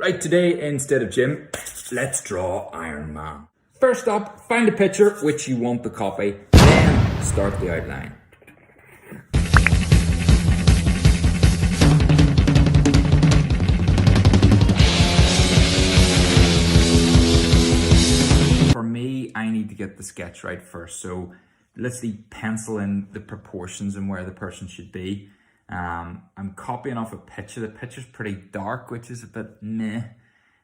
Right, today instead of gym, let's draw Ironman. First up, find a picture which you want to copy, then start the outline. For me, I need to get the sketch right first, so let's pencil in the proportions and where the person should be. I'm copying off a picture. The picture's pretty dark, which is a bit meh.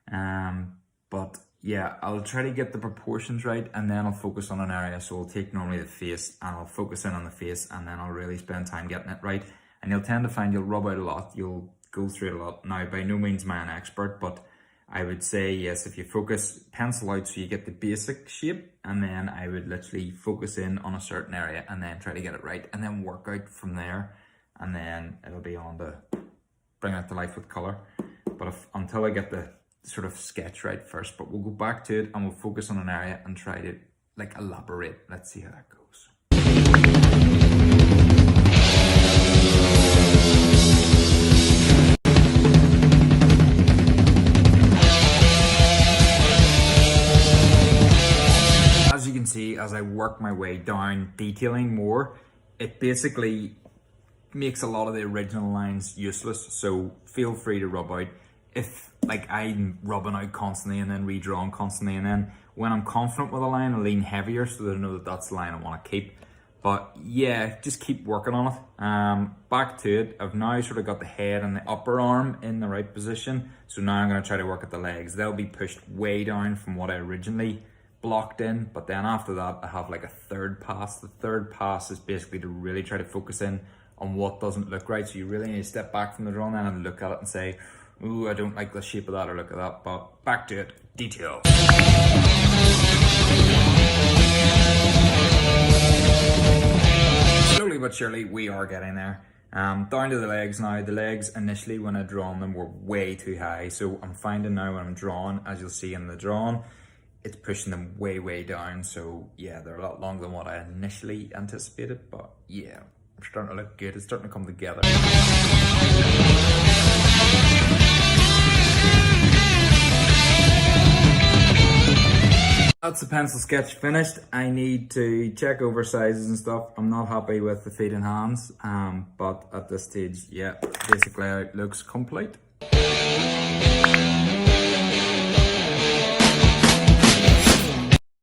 But yeah, I'll try to get the proportions right, and then I'll focus on an area. So I'll take normally the face and I'll focus in on the face, and then I'll really spend time getting it right. And you'll tend to find you'll rub out a lot. You'll go through it a lot. Now, by no means am I an expert, but I would say, yes, if you focus, pencil out so you get the basic shape, and then I would literally focus in on a certain area and then try to get it right, and then work out from there. And then it'll be on to bring it to life with color. But until I get the sort of sketch right first, but we'll go back to it and we'll focus on an area and try to elaborate. Let's see how that goes. As you can see, as I work my way down, detailing more, it basically makes a lot of the original lines useless. So feel free to rub out. If I'm rubbing out constantly and then redrawing constantly, and then when I'm confident with a line, I lean heavier so that I know that that's the line I want to keep. But yeah, just keep working on it. Back to it. I've now sort of got the head and the upper arm in the right position. So now I'm going to try to work at the legs. They'll be pushed way down from what I originally blocked in, but then after that I have a third pass. The third pass is basically to really try to focus in on what doesn't look right. So you really need to step back from the drawing then and look at it and say, ooh, I don't like the shape of that, or look at that. But back to it, detail. Slowly but surely we are getting there. Down to the legs now. The legs initially when I drawn them were way too high, so I'm finding now when I'm drawing, as you'll see in the drawing, it's pushing them way down. So yeah, they're a lot longer than what I initially anticipated, but yeah, it's starting to look good. It's starting to come together. That's the pencil sketch finished. I need to check over sizes and stuff. I'm not happy with the feet and hands, but at this stage, yeah, basically it looks complete.